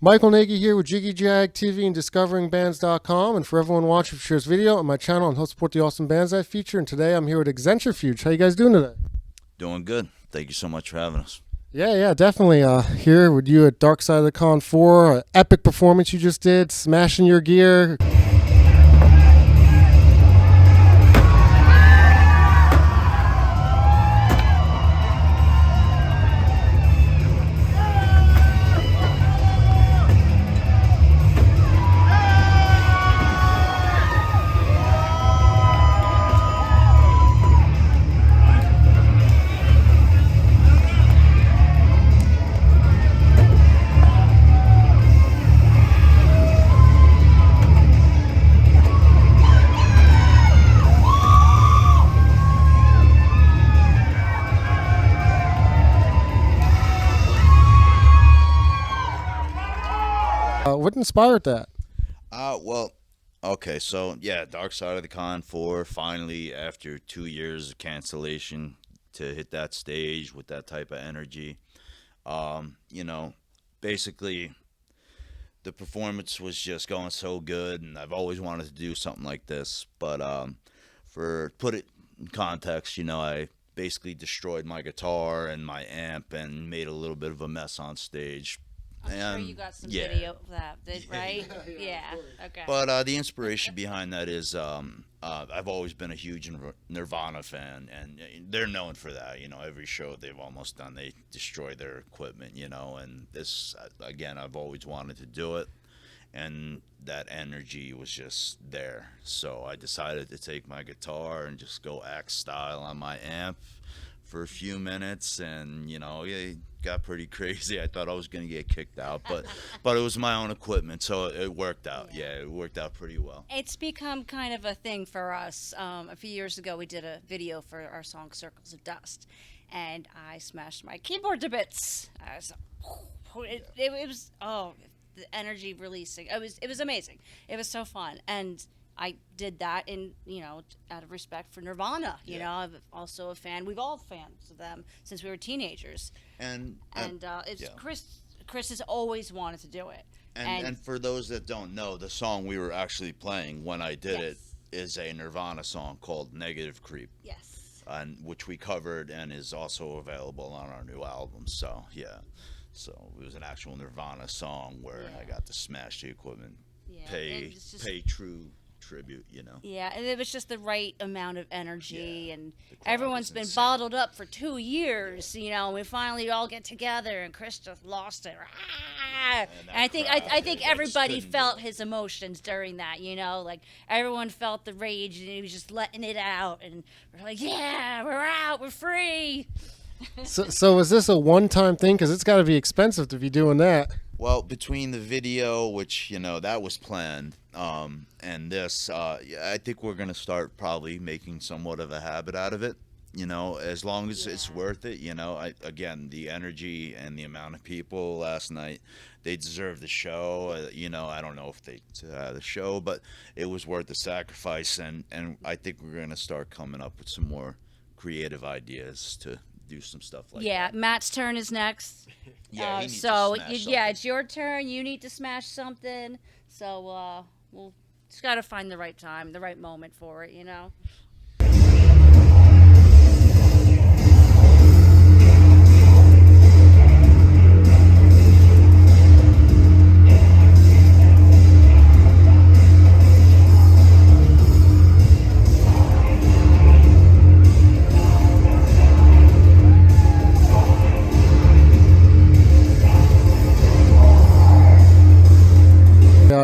Michael Nagy here with Jiggy Jag TV and DiscoveringBands.com. And for everyone watching, share this video on my channel and help support the awesome bands I feature. And today I'm here with Xentrifuge. How you guys doing today? Doing good. Thank you so much for having us. Yeah, definitely. Here with you at Dark Side of the Con 4. Epic performance you just did, smashing your gear. What inspired that? Well, okay, so yeah, Dark Side of the Con 4, finally, after 2 years of cancellation, to hit that stage with that type of energy. You know, basically, the performance was just going so good, and I've always wanted to do something like this. But for put it in context, I basically destroyed my guitar and my amp and made a little bit of a mess on stage. I'm sure you got some video of that, right? Yeah. Okay. But the inspiration behind that is I've always been a huge Nirvana fan, and they're known for that. Every show they've almost done, they destroy their equipment, and this, again, I've always wanted to do it, and that energy was just there. So I decided to take my guitar and just go axe style on my amp for a few minutes, and it got pretty crazy. I thought I was going to get kicked out, but it was my own equipment, so it worked out. Yeah, it worked out pretty well. It's become kind of a thing for us. A few years ago, we did a video for our song Circles of Dust, and I smashed my keyboard to bits. It was the energy releasing. It was amazing. It was so fun, and I did that out of respect for Nirvana. I'm also a fan. We've all fans of them since we were teenagers. And it's yeah. Chris has always wanted to do it. And for those that don't know, the song we were actually playing when I did Yes. it is a Nirvana song called Negative Creep, Yes. and which we covered and is also available on our new album. So yeah, so it was an actual Nirvana song where I got to smash the equipment, Yeah. and pay it's just- pay true tribute. Yeah, and it was just the right amount of energy, Yeah, and the crowd everyone's was been insane. bottled up for 2 years. And we finally all get together, and Chris just lost it. And I think crowd, I think they just everybody couldn't felt do it. his emotions during that. Like everyone felt the rage, and he was just letting it out. And we're like, yeah, we're out, we're free. So is this a one-time thing? Because it's got to be expensive to be doing that. Well, between the video, which that was planned, and this, I think we're gonna start probably making somewhat of a habit out of it. As long as it's Yeah. worth it. Again, the energy and the amount of people last night, they deserve the show. I don't know if they the show, but it was worth the sacrifice, and I think we're gonna start coming up with some more creative ideas to do some stuff like Yeah, that. Matt's turn is next. Yeah, he needs to so smash yeah, something. it's your turn. You need to smash something. So we'll just gotta find the right time, the right moment for it.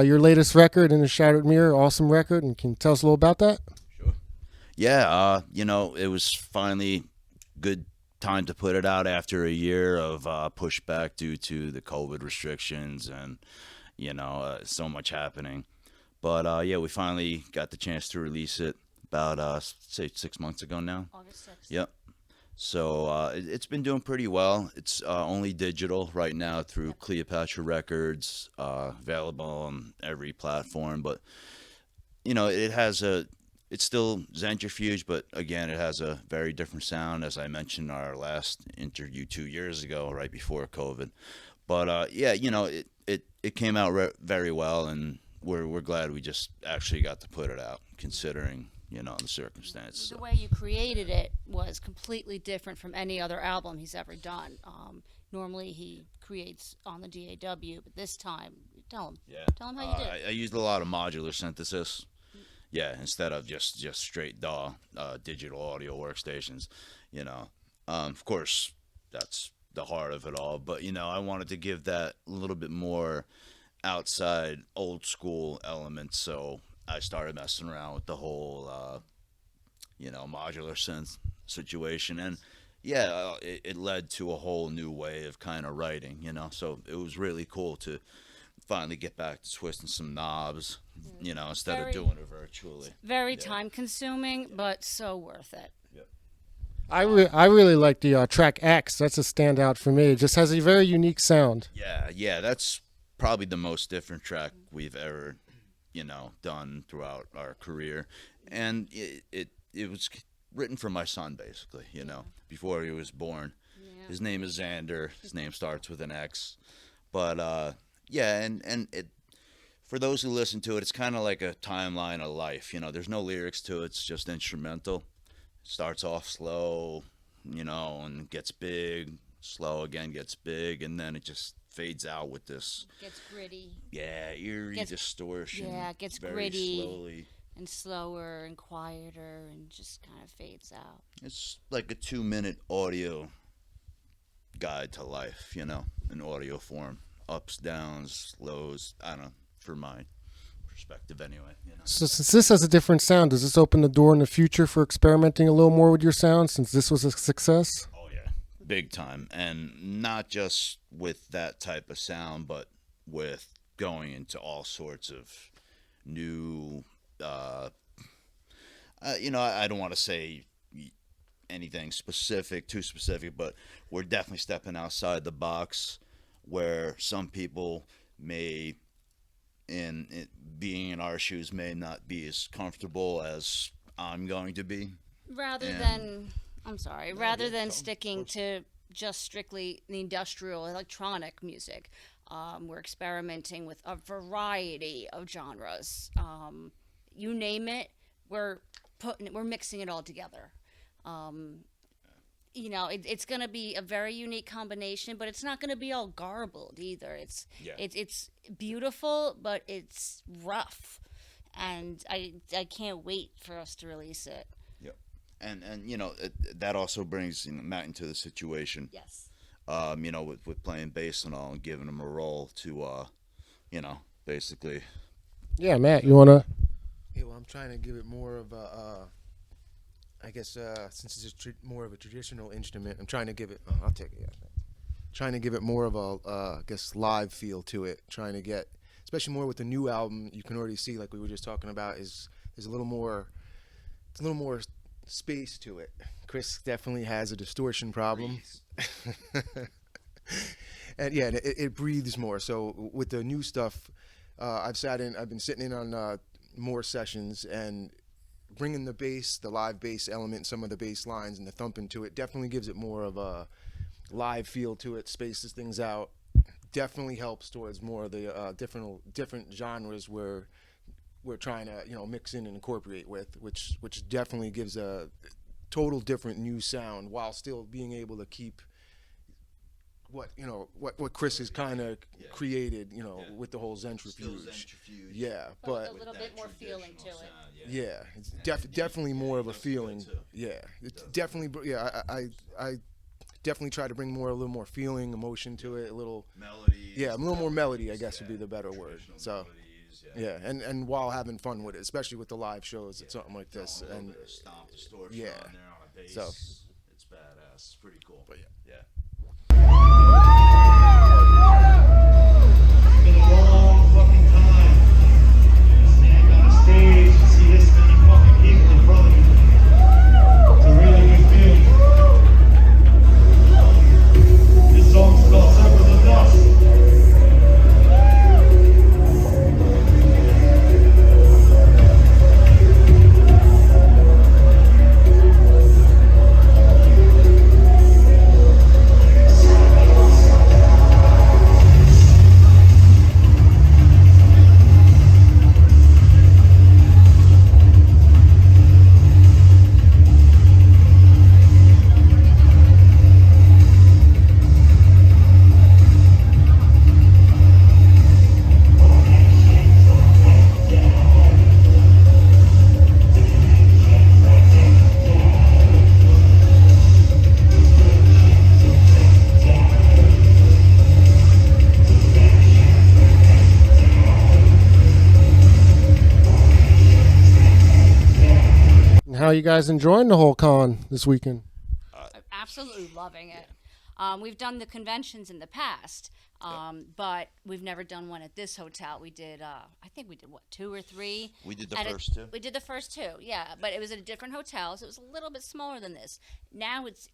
Your latest record, In a Shattered Mirror, awesome record. And can you tell us a little about that? Yeah, it was finally good time to put it out after a year of pushback due to the COVID restrictions and so much happening. But yeah, we finally got the chance to release it about say 6 months ago now. August 6th. Yep. So it's been doing pretty well. It's only digital right now through Cleopatra Records, available on every platform. But it's still Xentrifuge, but again, it has a very different sound, as I mentioned in our last interview 2 years ago, right before COVID. But yeah, you know, it came out very well, and we're glad we just actually got to put it out, considering, you know, the circumstances. The way you created it was completely different from any other album he's ever done. Normally he creates on the DAW, but this time, tell him how you did. I used a lot of modular synthesis. Yeah, instead of just straight DAW, digital audio workstations, you know. Of course, that's the heart of it all. But, you know, I wanted to give that a little bit more outside old school element. So I started messing around with the whole, you know, modular synth situation. And, yeah, it led to a whole new way of kind of writing, you know. So it was really cool to finally get back to twisting some knobs, you know, instead of doing it virtually. Very time consuming, but so worth it. Yep. I really like the track X. That's a standout for me. It just has a very unique sound. Yeah, that's probably the most different track we've ever, you know, done throughout our career. And it was written for my son, basically, you know, before he was born. Yeah. His name is Xander. His name starts with an X. But, yeah, and it, for those who listen to it, it's kind of like a timeline of life. You know, there's no lyrics to it. It's just instrumental. It starts off slow, you know, and gets big. Slow again, gets big, and then it just fades out with this. Gets gritty. Yeah, eerie distortion. Yeah, it gets very gritty. Slowly. And slower and quieter, and just kind of fades out. It's like a 2-minute audio guide to life, you know, in audio form. Ups, downs, lows, I don't know, for my perspective anyway. You know? So since this has a different sound, does this open the door in the future for experimenting a little more with your sound since this was a success? Oh, yeah, big time. And not just with that type of sound, but with going into all sorts of new, you know, I don't want to say anything too specific, but we're definitely stepping outside the box where some people may, being in our shoes, may not be as comfortable as I'm going to be. Rather than sticking to just strictly the industrial electronic music, we're experimenting with a variety of genres. You name it, we're mixing it all together. You know, it's going to be a very unique combination, but it's not going to be all garbled either. It's beautiful, but it's rough, and I can't wait for us to release it. Yep, and you know, that also brings, you know, Matt into the situation. Yes. You know, with playing bass and all, and giving him a role to, you know, basically. Yeah, Matt, you wanna? Yeah, well, I'm trying to give it more of a. I guess since it's more of a traditional instrument, I'm trying to give it. I'll take it. Yeah. Trying to give it more of a, I guess, live feel to it. Trying to get, especially more with the new album, you can already see, like we were just talking about, there's a little more space to it. Chris definitely has a distortion problem, and yeah, it breathes more. So with the new stuff, I've been sitting in on more sessions and bringing the bass, the live bass element, some of the bass lines and the thumping to it definitely gives it more of a live feel to it, spaces things out, definitely helps towards more of the different genres where we're trying to, you know, mix in and incorporate with, which definitely gives a total different new sound while still being able to keep what Chris has kind of created, you know, with the whole Xentrifuge. Yeah, but with a little bit more feeling to it. Yeah, it's definitely more of a feeling. Yeah, it's definitely. Yeah, I definitely try to bring a little more feeling, emotion to it, a little melody. Yeah, a little more melody, I guess would be the better word. So. Yeah, and while having fun with it, especially with the live shows, it's something like this, and stomp distortion yeah, on there on a bass. So it's badass. It's pretty cool. But yeah. It's been a long fucking time. Stand on a stage and see this many fucking people in front of you. It's a really good feeling. This song's called Circles of Dust. how are you guys enjoying the whole con this weekend? I'm absolutely loving it. We've done the conventions in the past, but we've never done one at this hotel. We did, I think we did, what, 2 or 3? We did the first two. We did the first 2, yeah, but it was at a different hotel, so it was a little bit smaller than this. Now it's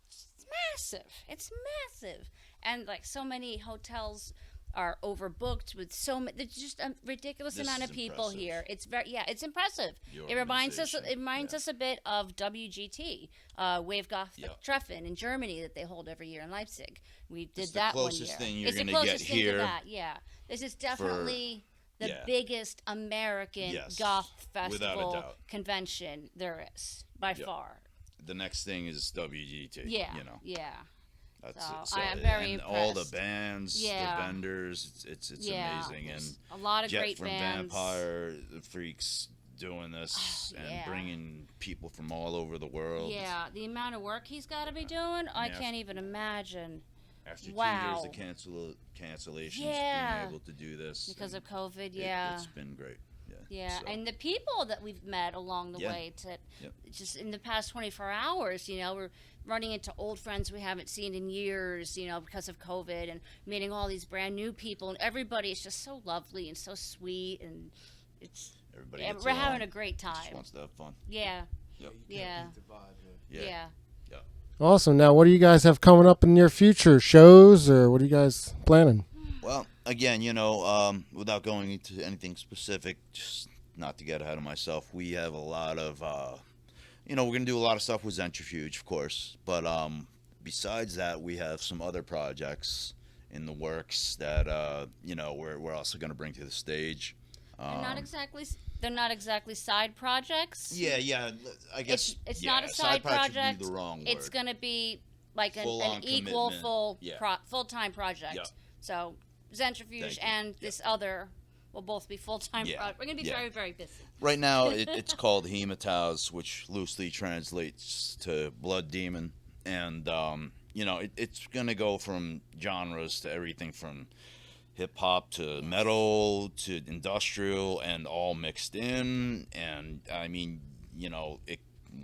massive. It's massive. And, like, so many hotels are overbooked with there's just a ridiculous This amount is of people impressive. here. It's it's impressive. The It reminds us organization, us a bit of WGT, Wave Goth Treffen in Germany that they hold every year in Leipzig. We did It's the that 1 year. closest thing you're It's the gonna get closest thing here to that, yeah. This is definitely the biggest American Yes, goth without a festival doubt. convention there is by far. The next thing is WGT. Yeah, You know, yeah. that's So, it. So, I am very and all the impressed. bands, Yeah. the vendors, it's Yeah, amazing. there's And a lot of Jet great from bands. Vampire, the Freaks doing this and yeah. bringing people from all over the world. Yeah, the amount of work he's got to be doing, I Yeah. can't even imagine. After Wow. 2 years of cancellations, Yeah. being able to do this Because and of COVID, it, yeah. it's been great. Yeah. Yeah, So, and the people that we've met along the Yeah. way to Yep. just in the past 24 hours, we're running into old friends we haven't seen in years, because of COVID, and meeting all these brand new people, and everybody is just so lovely and so sweet, and it's everybody yeah, gets we're having along, a great just time. wants to have fun. Yeah, Yep. yeah, Yeah. yeah. Awesome. Now, what do you guys have coming up in the near future? Shows, or what are you guys planning? Well, again, without going into anything specific, just not to get ahead of myself, we have a lot of, we're going to do a lot of stuff with Xentrifuge, of course. But besides that, we have some other projects in the works that, we're also going to bring to the stage. They're not exactly side projects. Yeah, I guess It's yeah, not a side project project. would be the wrong It's word. going to be like an Full-on equal commitment. full-time project. Yeah. So Xentrifuge Thank you. and this other will both be full-time Yeah. projects. We're going to be Yeah. very, very busy. Right now, it's called Hemataz, which loosely translates to blood demon, and it's gonna go from genres to everything from hip hop to metal to industrial, and all mixed in. And I mean,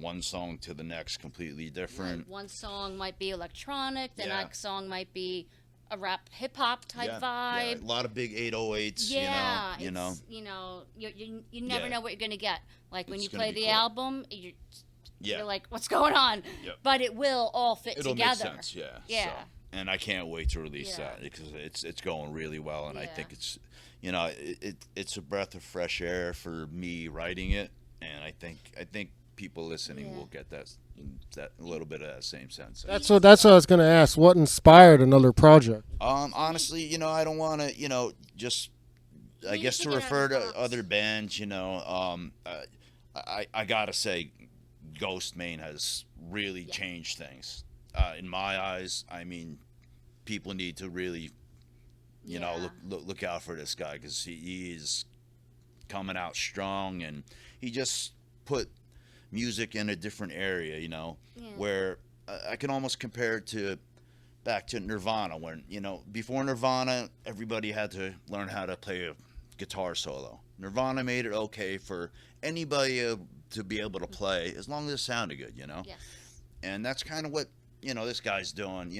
one song to the next, completely different. Like one song might be electronic, the Yeah. next song might be a rap hip-hop type Yeah, vibe. a lot of big 808s. Yeah, you know. You never Yeah. know what you're gonna get. Like when It's you gonna play be the cool. album, Yeah. you're like, what's going on? Yep. But it will all fit It'll together. make sense, yeah. Yeah. So, and I can't wait to release Yeah. that because it's going really well, and I Yeah. think it's it's a breath of fresh air for me writing it, and I think people listening Yeah. will get that a little bit of that same sense. That's what I was going to ask. What inspired another project? Honestly, I don't want to, just I need guess to to get out refer of the to box. other bands, I gotta say, Ghost Main has really changed things in my eyes. I mean, people need to really, Yeah. look out for this guy because he's coming out strong, and he just put music in a different area, where I can almost compare it back to Nirvana, when before Nirvana everybody had to learn how to play a guitar solo. Nirvana made it okay for anybody to be able to play as long as it sounded good, Yes. and that's kind of what this guy's doing,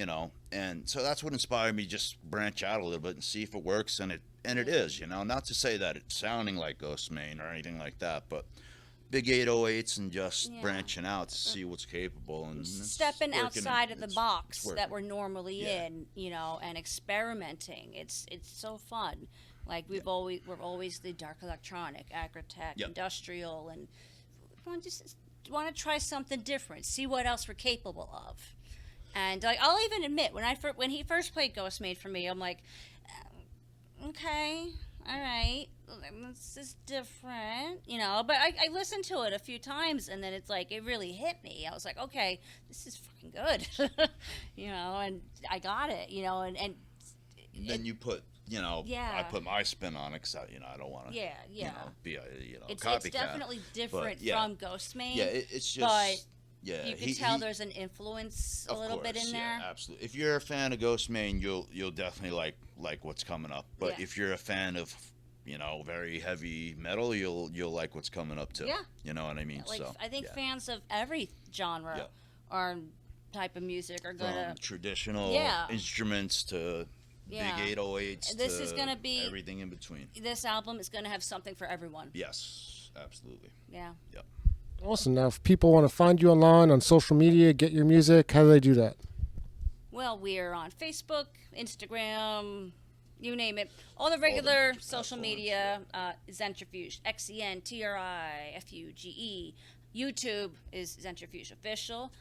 and so that's what inspired me to just branch out a little bit and see if it works, and it is, not to say that it's sounding like Ghost Main or anything like that, but big 808s and just Yeah. branching out to see what's capable, and it's Stepping working, outside of the it's box working. that we're normally Yeah. in, and experimenting. It's so fun. Like we're always the dark electronic, agritech, Yep. industrial, and want to try something different, see what else we're capable of. And like I'll even admit when he first played Ghost Made for me, I'm like, okay, all right, this is different, But I listened to it a few times, and then it's like it really hit me. I was like, okay, this is fucking good, and I got it, and Then you put, I Yeah. put my spin on it because I don't want to, yeah, be a, it's copycat. definitely different yeah. from Ghost Made. Yeah, it's just, but yeah. you can tell there's an influence a of little bit course, in there. Yeah, absolutely. If you're a fan of Ghost Main, you'll definitely like what's coming up. But Yeah. if you're a fan of you know, very heavy metal, you'll like what's coming up too. Yeah. You know what I mean? Like So I think yeah. fans of every genre Yeah. or type of music are From gonna. traditional Yeah. instruments to Yeah. big 808s This to is gonna be- everything in between. This album is gonna have something for everyone. Yes, absolutely. Yeah. Yep. Awesome. Now, if people want to find you online on social media, get your music, how do they do that? Well, we're on Facebook, Instagram, you name it. All the regular major social platforms, media, Xentrifuge, Xentrifuge. YouTube is Xentrifuge Official.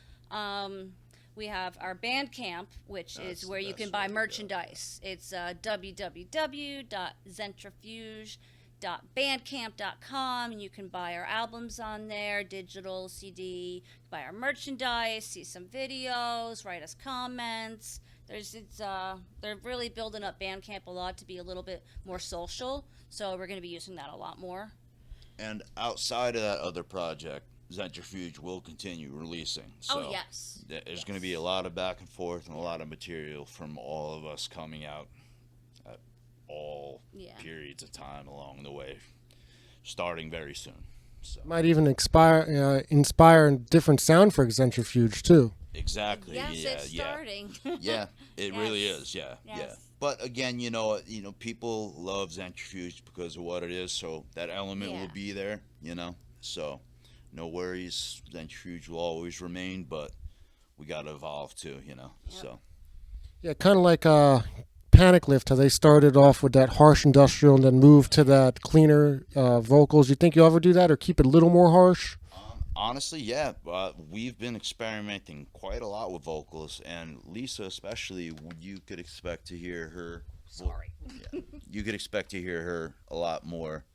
We have our Bandcamp, which That's is the where you best can way buy to go. merchandise. It's www.xentrifuge.bandcamp.com, and you can buy our albums on there, digital, CD, buy our merchandise, see some videos, write us comments. They're really building up Bandcamp a lot to be a little bit more social, so we're going to be using that a lot more. And outside of that other project, Xentrifuge will continue releasing. So Oh, yes. there's going to be a lot of back and forth and a lot of material from all of us coming out at all Yeah. periods of time along the way, starting very soon. So Might even inspire a different sound for Xentrifuge too. exactly. Yes, yeah, it's starting. yeah, it really Yes. is. Yeah, yeah. Yes. But again, people love Xentrifuge because of what it is, so that element Yeah. will be there. So no worries. Xentrifuge will always remain, but we got to evolve too. So Yeah, kind of like Panic Lift, how they started off with that harsh industrial and then moved to that cleaner vocals. You think you'll ever do that or keep it a little more harsh? honestly, yeah, we've been experimenting quite a lot with vocals, and Lisa especially. You could expect to hear her. Sorry. Yeah, you could expect to hear her a lot more,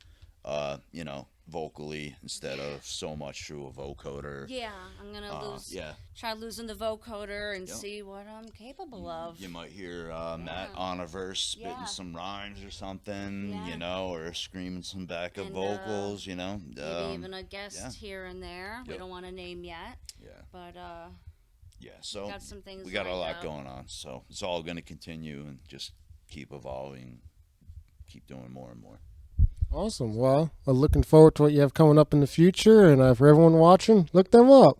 vocally instead of so much through a vocoder. Yeah, I'm going to Yeah. try losing the vocoder and Yep. see what I'm capable of. You might hear Matt on a verse spitting Yeah. some rhymes or something, Yeah. or screaming some backup And, vocals, Maybe even a guest yeah. here and there. We Yep. don't want to name yet, Yeah, but yeah. So got some things we got a lined lot up. going on. So it's all going to continue and just keep evolving, keep doing more and more. Awesome. Well, I'm looking forward to what you have coming up in the future. And for everyone watching, look them up.